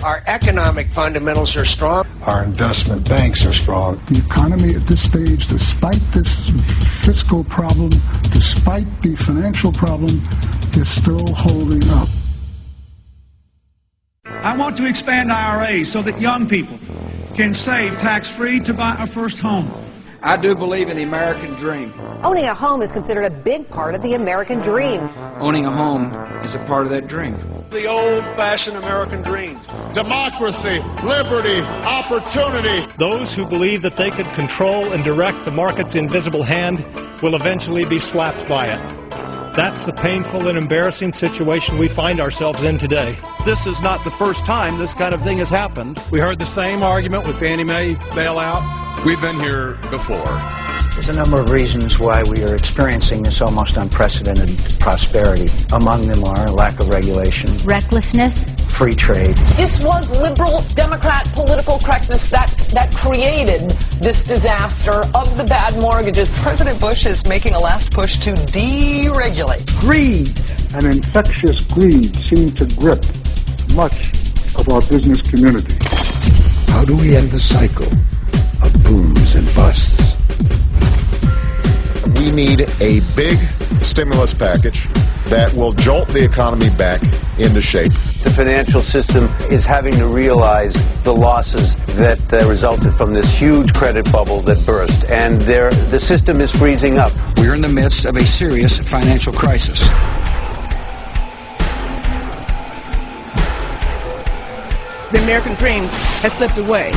Our economic fundamentals are strong. Our investment banks are strong. The economy at this stage, despite this fiscal problem, despite the financial problem, is still holding up. I want to expand IRA so that young people can save tax-free to buy a first home. I do believe in the American dream. Owning a home is considered a big part of the American dream. Owning a home is a part of that dream. The old-fashioned American dream. Democracy, liberty, opportunity. Those who believe that they could control and direct the market's invisible hand will eventually be slapped by it. That's the painful and embarrassing situation we find ourselves in today. This is not the first time this kind of thing has happened. We heard the same argument with Fannie Mae bailout. We've been here before. There's a number of reasons why we are experiencing this almost unprecedented prosperity. Among them are lack of regulation, recklessness, free trade. This was liberal Democrat political correctness that created this disaster of the bad mortgages. President Bush is making a last push to deregulate. Greed, an infectious greed, seemed to grip much of our business community. How do we end the cycle of booms and busts? We need a big stimulus package that will jolt the economy back into shape. The financial system is having to realize the losses that resulted from this huge credit bubble that burst, and the system is freezing up. We're in the midst of a serious financial crisis. The American dream has slipped away.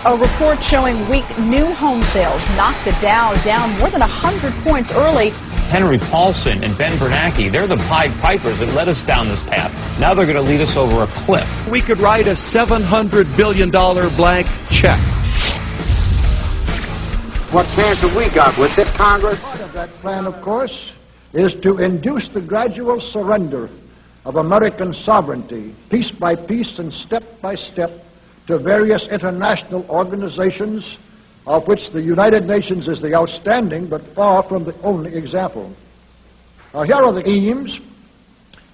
A report showing weak new home sales knocked the Dow down more than 100 points early. Henry Paulson and Ben Bernanke, they're the Pied Pipers that led us down this path. Now they're going to lead us over a cliff. We could write a $700 billion blank check. What chance have we got with it, Congress? Part of that plan, of course, is to induce the gradual surrender of American sovereignty, piece by piece and step by step, to various international organizations, of which the United Nations is the outstanding but far from the only example. Now, here are the aims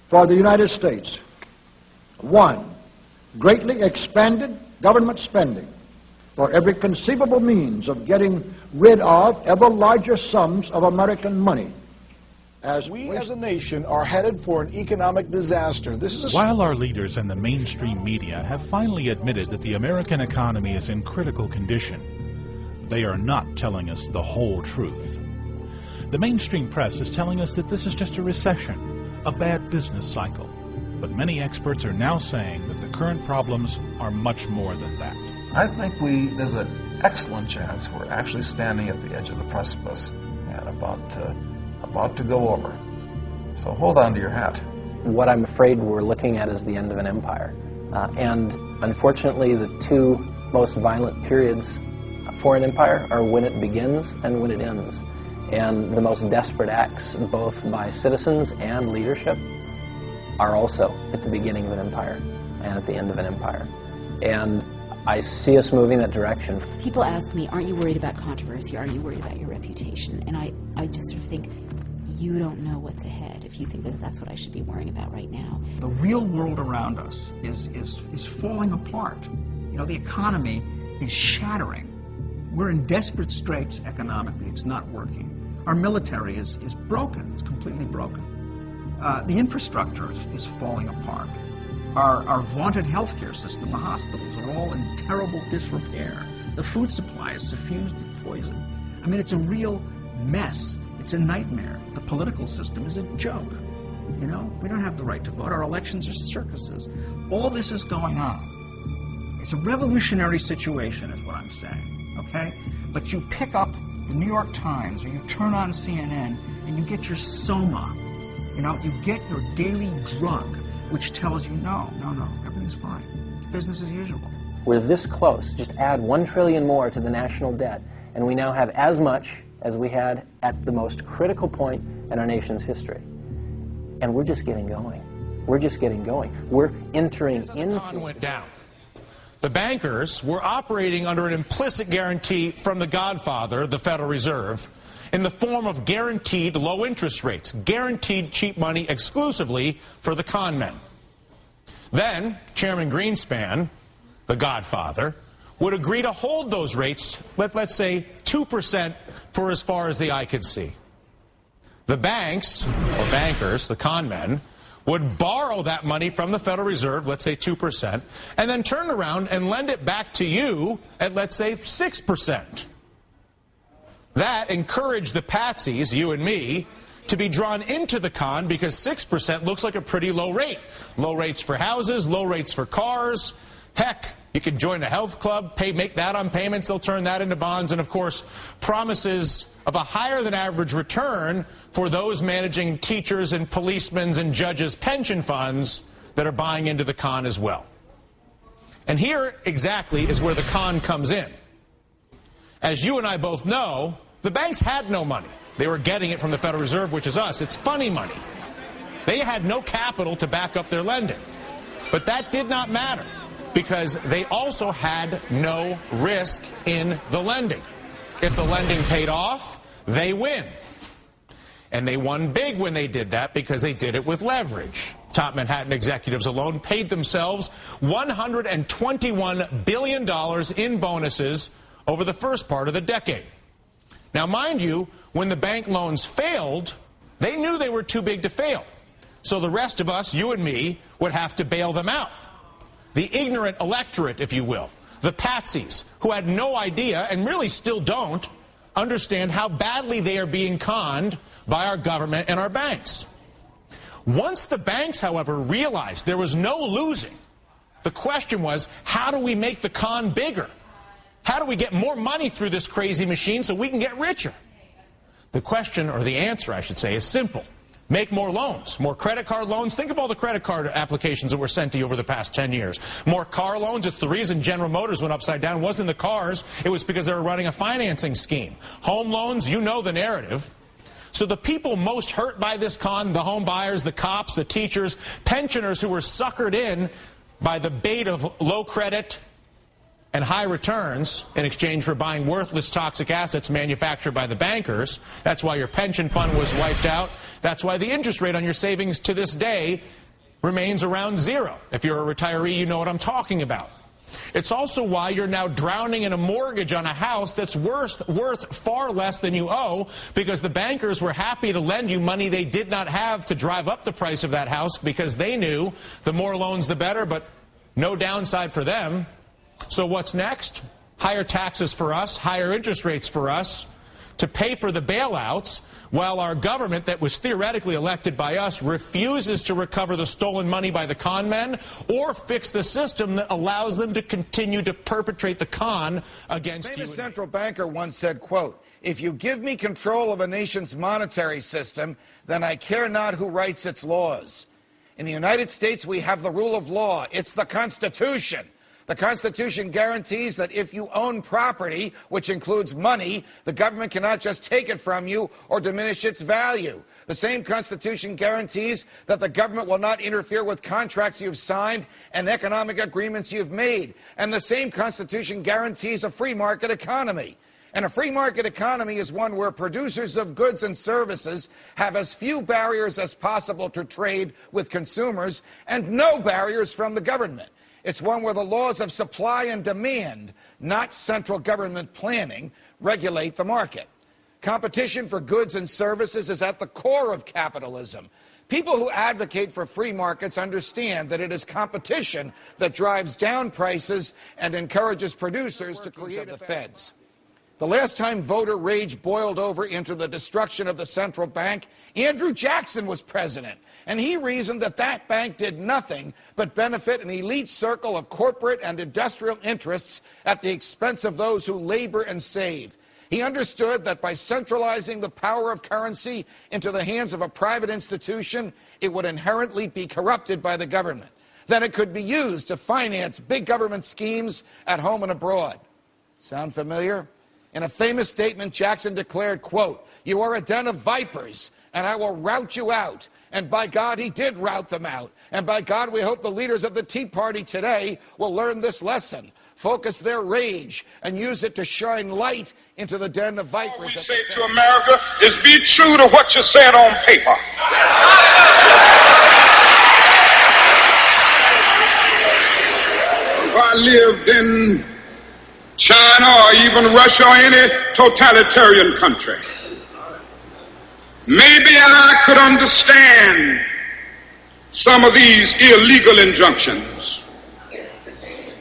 for the United States. 1, greatly expanded government spending for every conceivable means of getting rid of ever larger sums of American money. We as a nation are headed for an economic disaster. While our leaders and the mainstream media have finally admitted that the American economy is in critical condition, they are not telling us the whole truth. The mainstream press is telling us that this is just a recession, a bad business cycle. But many experts are now saying that the current problems are much more than that. I think there's an excellent chance we're actually standing at the edge of the precipice and about to go over. So hold on to your hat. What I'm afraid we're looking at is the end of an empire. And unfortunately, the two most violent periods for an empire are when it begins and when it ends. And the most desperate acts, both by citizens and leadership, are also at the beginning of an empire and at the end of an empire. And I see us moving that direction. People ask me, aren't you worried about controversy? Are you worried about your reputation? And I just sort of think, you don't know what's ahead if you think that that's what I should be worrying about right now. The real world around us is falling apart. You know, the economy is shattering. We're in desperate straits economically. It's not working. Our military is broken. It's completely broken. The infrastructure is falling apart. Our vaunted healthcare system, the hospitals, are all in terrible disrepair. The food supply is suffused with poison. I mean, it's a real mess. It's a nightmare. The political system is a joke. You know, we don't have the right to vote. Our elections are circuses. All this is going on. It's a revolutionary situation, is what I'm saying, okay? But you pick up the New York Times or you turn on CNN and you get your soma. You know, you get your daily drug, which tells you, no, everything's fine. It's business as usual. We're this close. Just add $1 trillion more to the national debt, and we now have as much as we had at the most critical point in our nation's history. And we're just getting going. We're just getting going. We're entering into... The con went down. The bankers were operating under an implicit guarantee from the Godfather, the Federal Reserve, in the form of guaranteed low interest rates, guaranteed cheap money exclusively for the con men. Then Chairman Greenspan, the godfather, would agree to hold those rates, let's say 2% for as far as the eye could see. The banks, or bankers, the con men, would borrow that money from the Federal Reserve, let's say 2%, and then turn around and lend it back to you at, let's say, 6%. That encouraged the patsies, you and me, to be drawn into the con because 6% looks like a pretty low rate. Low rates for houses, low rates for cars. Heck, you can join a health club, make that on payments, they'll turn that into bonds, and of course, promises of a higher than average return for those managing teachers and policemen's and judges' pension funds that are buying into the con as well. And here exactly is where the con comes in. As you and I both know, the banks had no money. They were getting it from the Federal Reserve, which is us. It's funny money. They had no capital to back up their lending. But that did not matter because they also had no risk in the lending. If the lending paid off, they win. And they won big when they did that because they did it with leverage. Top Manhattan executives alone paid themselves $121 billion in bonuses over the first part of the decade. Now, mind you, when the bank loans failed, they knew they were too big to fail. So the rest of us, you and me, would have to bail them out. The ignorant electorate, if you will, the patsies, who had no idea, and really still don't, understand how badly they are being conned by our government and our banks. Once the banks, however, realized there was no losing, the question was, how do we make the con bigger? How do we get more money through this crazy machine so we can get richer? The question, or the answer, I should say, is simple. Make more loans, more credit card loans. Think of all the credit card applications that were sent to you over the past 10 years. More car loans. It's the reason General Motors went upside down. It wasn't the cars. It was because they were running a financing scheme. Home loans, you know the narrative. So the people most hurt by this con, the home buyers, the cops, the teachers, pensioners who were suckered in by the bait of low credit and high returns in exchange for buying worthless toxic assets manufactured by the bankers. That's why your pension fund was wiped out. That's why the interest rate on your savings to this day remains around zero. If you're a retiree, you know what I'm talking about. It's also why you're now drowning in a mortgage on a house that's worth far less than you owe, because the bankers were happy to lend you money they did not have to drive up the price of that house because they knew the more loans the better, but no downside for them. So what's next? Higher taxes for us, higher interest rates for us to pay for the bailouts, while our government that was theoretically elected by us refuses to recover the stolen money by the con men or fix the system that allows them to continue to perpetrate the con against you. A central banker once said, quote, "If you give me control of a nation's monetary system, then I care not who writes its laws." In the United States, we have the rule of law. It's the Constitution. The Constitution guarantees that if you own property, which includes money, the government cannot just take it from you or diminish its value. The same Constitution guarantees that the government will not interfere with contracts you've signed and economic agreements you've made. And the same Constitution guarantees a free market economy. And a free market economy is one where producers of goods and services have as few barriers as possible to trade with consumers and no barriers from the government. It's one where the laws of supply and demand, not central government planning, regulate the market. Competition for goods and services is at the core of capitalism. People who advocate for free markets understand that it is competition that drives down prices and encourages producers to create the feds. The last time voter rage boiled over into the destruction of the central bank, Andrew Jackson was president, and he reasoned that that bank did nothing but benefit an elite circle of corporate and industrial interests at the expense of those who labor and save. He understood that by centralizing the power of currency into the hands of a private institution, it would inherently be corrupted by the government. Then it could be used to finance big government schemes at home and abroad. Sound familiar? In a famous statement, Jackson declared, quote, "You are a den of vipers, and I will rout you out." And by God, he did rout them out. And by God, we hope the leaders of the Tea Party today will learn this lesson, focus their rage, and use it to shine light into the den of vipers. All we say to America is be true to what you said on paper. I lived in China or even Russia or any totalitarian country, maybe I could understand some of these illegal injunctions.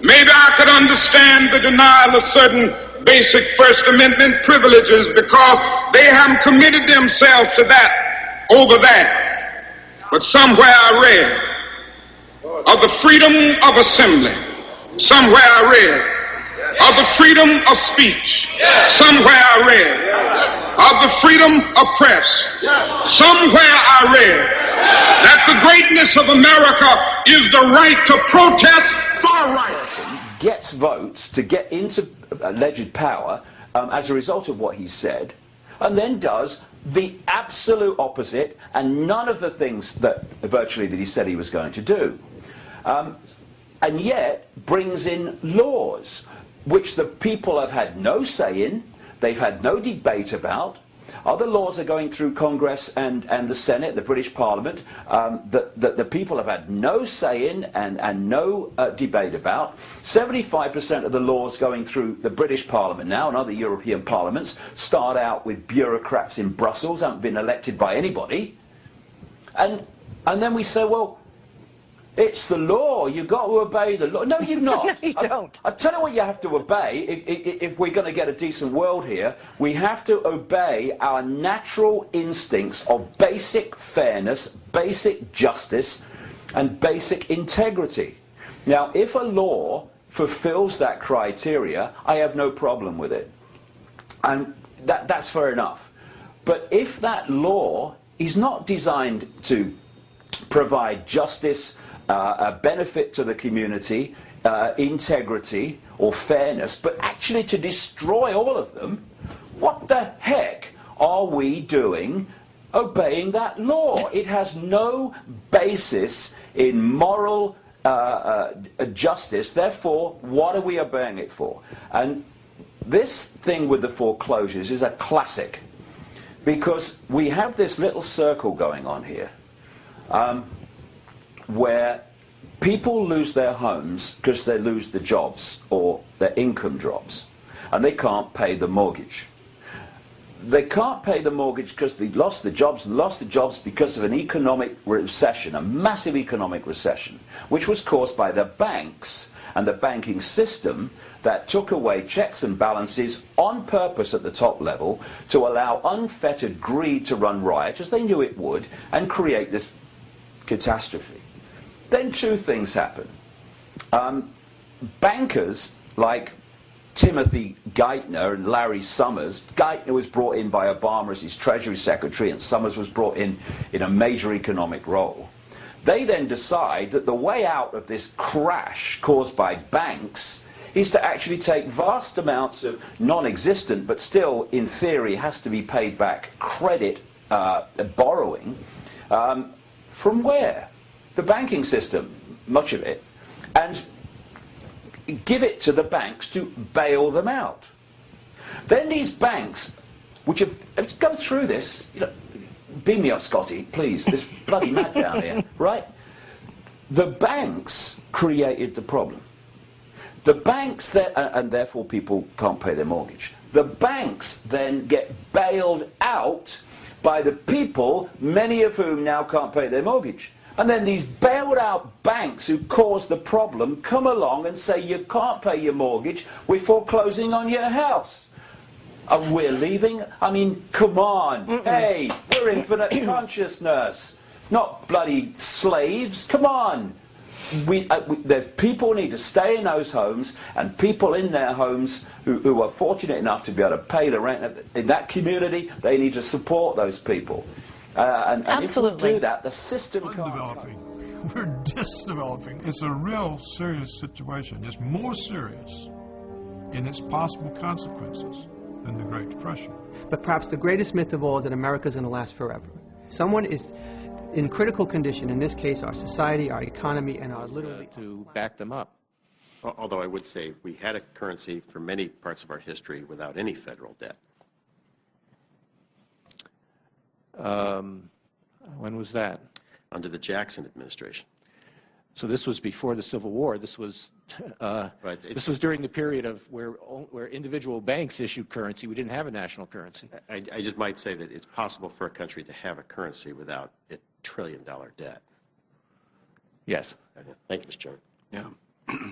Maybe I could understand the denial of certain basic First Amendment privileges because they haven't committed themselves to that over there. But somewhere I read of the freedom of assembly. Somewhere I read of the freedom of speech. Somewhere I read of the freedom of press. Somewhere I read that the greatness of America is the right to protest far right. Gets votes to get into alleged power as a result of what he said, and then does the absolute opposite and none of the things that virtually that he said he was going to do. And yet brings in laws which the people have had no say in, they've had no debate about. Other laws are going through Congress and the Senate, the British Parliament, that the people have had no say in and no debate about. 75% of the laws going through the British Parliament now and other European parliaments start out with bureaucrats in Brussels, haven't been elected by anybody. And then we say, well, it's the law, you've got to obey the law. No, you've not. No, you don't. I'll tell you what you have to obey if we're going to get a decent world here. We have to obey our natural instincts of basic fairness, basic justice, and basic integrity. Now, if a law fulfills that criteria, I have no problem with it. And that's fair enough. But if that law is not designed to provide justice, a benefit to the community, integrity or fairness, but actually to destroy all of them, what the heck are we doing obeying that law? It has no basis in moral justice, therefore what are we obeying it for? And this thing with the foreclosures is a classic, because we have this little circle going on here. Where people lose their homes because they lose the jobs or their income drops and they can't pay the mortgage. They can't pay the mortgage because they lost the jobs because of an economic recession, a massive economic recession, which was caused by the banks and the banking system that took away checks and balances on purpose at the top level to allow unfettered greed to run riot, as they knew it would, and create this catastrophe. Then two things happen. Bankers like Timothy Geithner and Larry Summers. Geithner was brought in by Obama as his Treasury Secretary, and Summers was brought in a major economic role. They then decide that the way out of this crash caused by banks is to actually take vast amounts of non-existent, but still in theory has to be paid back credit borrowing. From where? The banking system, much of it, and give it to the banks to bail them out. Then these banks, which have, let's go through this, beam me up, Scotty, please, this bloody mad down here, right? The banks created the problem. The banks, and therefore people can't pay their mortgage. The banks then get bailed out by the people, many of whom now can't pay their mortgage. And then these bailed out banks who caused the problem come along and say, you can't pay your mortgage, we're foreclosing on your house. And we're leaving? I mean, come on. Hey, we're infinite consciousness, not bloody slaves. Come on. People need to stay in those homes, and people in their homes who are fortunate enough to be able to pay the rent in that community, they need to support those people. And if we do that, the system can't. We're disdeveloping. It's a real serious situation. It's more serious in its possible consequences than the Great Depression. But perhaps the greatest myth of all is that America's going to last forever. Someone is in critical condition, in this case our society, our economy, and our literally... to back them up. Although I would say we had a currency for many parts of our history without any federal debt. When was that? Under the Jackson administration. So this was before the Civil War. This was right. This was during the period of where individual banks issued currency. We didn't have a national currency. I just might say that it's possible for a country to have a currency without a trillion-dollar debt. Yes. Thank you, Mr. Chairman. Yeah.